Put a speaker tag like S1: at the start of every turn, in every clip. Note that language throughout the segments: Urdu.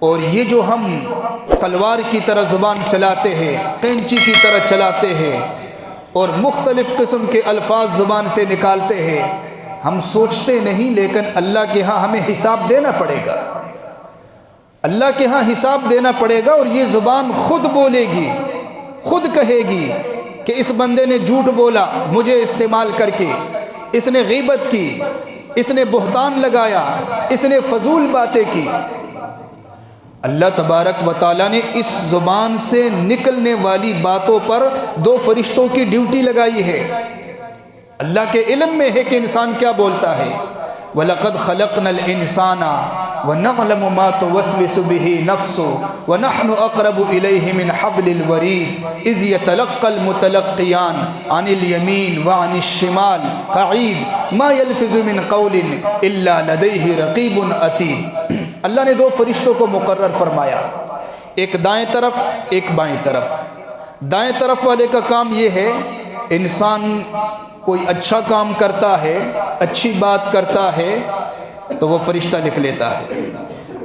S1: اور یہ جو ہم تلوار کی طرح زبان چلاتے ہیں، قینچی کی طرح چلاتے ہیں اور مختلف قسم کے الفاظ زبان سے نکالتے ہیں، ہم سوچتے نہیں لیکن اللہ کے ہاں ہمیں حساب دینا پڑے گا، اللہ کے ہاں حساب دینا پڑے گا۔ اور یہ زبان خود بولے گی، خود کہے گی کہ اس بندے نے جھوٹ بولا مجھے استعمال کر کے، اس نے غیبت کی، اس نے بہتان لگایا، اس نے فضول باتیں کی۔ اللہ تبارک و تعالیٰ نے اس زبان سے نکلنے والی باتوں پر 2 فرشتوں کی ڈیوٹی لگائی ہے۔ اللہ کے علم میں ہے کہ انسان کیا بولتا ہے۔ وَلَقَدْ خَلَقْنَا الْإِنسَانَ وَنَعْلَمُ مَا تُوَسْوِسُ بِهِ نَفْسُهُ وَنَحْنُ أَقْرَبُ إِلَيْهِ مِنْ حَبْلِ الْوَرِيدِ إِذْ يَتَلَقَّى الْمُتَلَقِّيَانِ عَنِ الْيَمِينِ وَعَنِ الشِّمَالِ قَعِيدٌ مَا يَلْفِظُ مِنْ قَوْلٍ إِلَّا لَدَيْهِ رَقِيبٌ عَتِيدٌ۔ اللہ نے 2 فرشتوں کو مقرر فرمایا، ایک دائیں طرف ایک بائیں طرف۔ دائیں طرف والے کا کام یہ ہے، انسان کوئی اچھا کام کرتا ہے، اچھی بات کرتا ہے تو وہ فرشتہ لکھ لیتا ہے،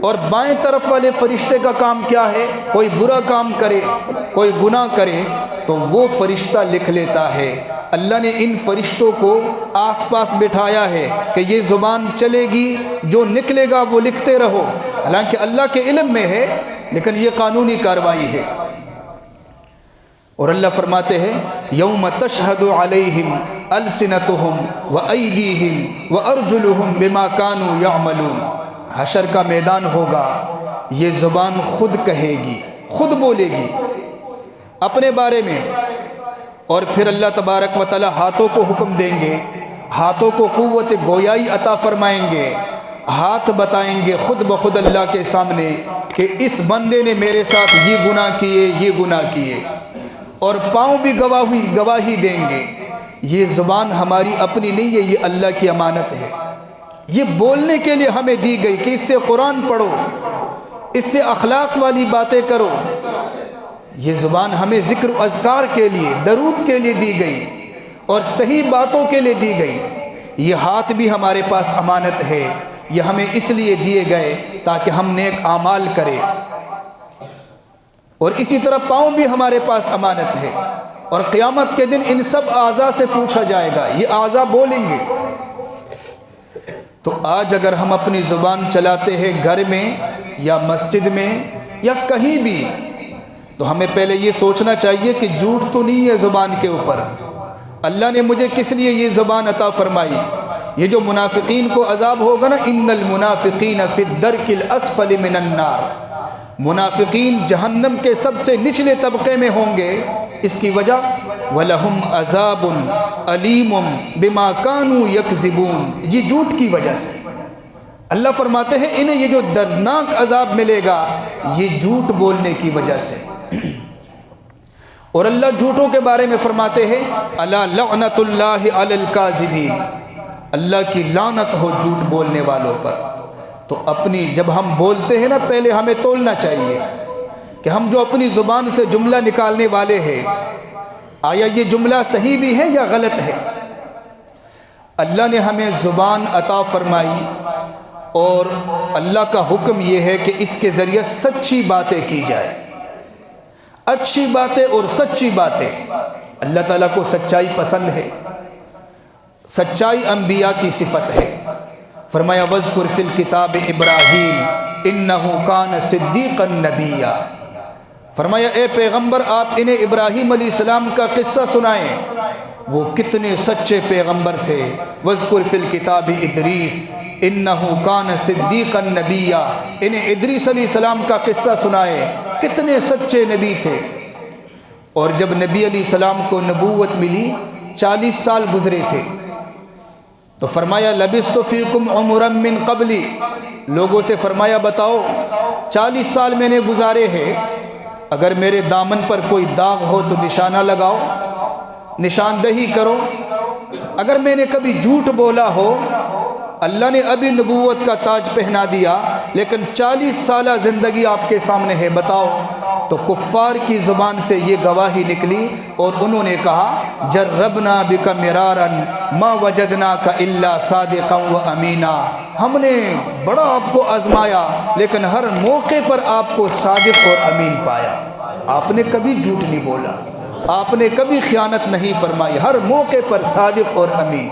S1: اور بائیں طرف والے فرشتے کا کام کیا ہے، کوئی برا کام کرے، کوئی گناہ کرے تو وہ فرشتہ لکھ لیتا ہے۔ اللہ نے ان فرشتوں کو آس پاس بٹھایا ہے کہ یہ زبان چلے گی، جو نکلے گا وہ لکھتے رہو، حالانکہ اللہ کے علم میں ہے لیکن یہ قانونی کارروائی ہے۔ اور اللہ فرماتے ہیں یوم تشہد علیہم السنتہم وایدیہم وارجلہم بما کانوا یعملون۔ حشر کا میدان ہوگا، یہ زبان خود کہے گی، خود بولے گی اپنے بارے میں، اور پھر اللہ تبارک و تعالی ہاتھوں کو حکم دیں گے، ہاتھوں کو قوت گویائی عطا فرمائیں گے، ہاتھ بتائیں گے خود بخود اللہ کے سامنے کہ اس بندے نے میرے ساتھ یہ گناہ کیے، یہ گناہ کیے، اور پاؤں بھی گواہی دیں گے۔ یہ زبان ہماری اپنی نہیں ہے، یہ اللہ کی امانت ہے، یہ بولنے کے لیے ہمیں دی گئی کہ اس سے قرآن پڑھو، اس سے اخلاق والی باتیں کرو۔ یہ زبان ہمیں ذکر و اذکار کے لیے، درود کے لیے دی گئی اور صحیح باتوں کے لیے دی گئی۔ یہ ہاتھ بھی ہمارے پاس امانت ہے، یہ ہمیں اس لیے دیے گئے تاکہ ہم نیک اعمال کریں، اور اسی طرح پاؤں بھی ہمارے پاس امانت ہے، اور قیامت کے دن ان سب اعضاء سے پوچھا جائے گا، یہ اعضاء بولیں گے۔ تو آج اگر ہم اپنی زبان چلاتے ہیں گھر میں یا مسجد میں یا کہیں بھی، تو ہمیں پہلے یہ سوچنا چاہیے کہ جھوٹ تو نہیں ہے زبان کے اوپر، اللہ نے مجھے کس لیے یہ زبان عطا فرمائی۔ یہ جو منافقین کو عذاب ہوگا نا، ان المنافقین فی الدرک الاسفل من النار، منافقین جہنم کے سب سے نچلے طبقے میں ہوں گے۔ اس کی وجہ وَلَهُمْ عَذَابٌ عَلِيمٌ بِمَا كَانُوا يَكْذِبُونَ، یہ جھوٹ کی وجہ سے۔ اللہ فرماتے ہیں انہیں یہ جو دردناک عذاب ملے گا یہ جھوٹ بولنے کی وجہ سے۔ اور اللہ جھوٹوں کے بارے میں فرماتے ہیں الا لعنت اللہ علی الکاذبین، اللہ کی لعنت ہو جھوٹ بولنے والوں پر۔ تو اپنی جب ہم بولتے ہیں نا، پہلے ہمیں تولنا چاہیے کہ ہم جو اپنی زبان سے جملہ نکالنے والے ہیں، آیا یہ جملہ صحیح بھی ہے یا غلط ہے۔ اللہ نے ہمیں زبان عطا فرمائی اور اللہ کا حکم یہ ہے کہ اس کے ذریعے سچی باتیں کی جائے، اچھی باتیں اور سچی باتیں۔ اللہ تعالیٰ کو سچائی پسند ہے، سچائی انبیاء کی صفت ہے۔ فرمایا وَاذْكُرْ فِي الْكِتَابِ إِبْرَاهِيمَ إِنَّهُ كَانَ صِدِّيقًا نَبِيًّا۔ فرمایا اے پیغمبر آپ انہیں ابراہیم علیہ السلام کا قصہ سنائیں، وہ کتنے سچے پیغمبر تھے۔ وَاذْكُرْ فِي الْكِتَابِ إِدْرِيسَ إِنَّهُ كَانَ صِدِّيقًا نَبِيًّا۔ انہیں ادریس علیہ السلام کا قصہ سنائے، کتنے سچے نبی تھے۔ اور جب نبی علیہ السلام کو نبوت ملی 40 سال گزرے تھے، تو فرمایا لبثت فیکم عمرا من قبلی، لوگوں سے فرمایا بتاؤ 40 سال میں نے گزارے ہیں، اگر میرے دامن پر کوئی داغ ہو تو نشانہ لگاؤ، نشاندہی کرو۔ اگر میں نے کبھی جھوٹ بولا ہو، اللہ نے ابھی نبوت کا تاج پہنا دیا لیکن 40 سالہ زندگی آپ کے سامنے ہے، بتاؤ۔ تو کفار کی زبان سے یہ گواہی نکلی اور انہوں نے کہا جربنا بک مرارا ما وجدناک الا صادقا و امینا۔ ہم نے بڑا آپ کو آزمایا لیکن ہر موقع پر آپ کو صادق اور امین پایا۔ آپ نے کبھی جھوٹ نہیں بولا، آپ نے کبھی خیانت نہیں فرمائی، ہر موقع پر صادق اور امین۔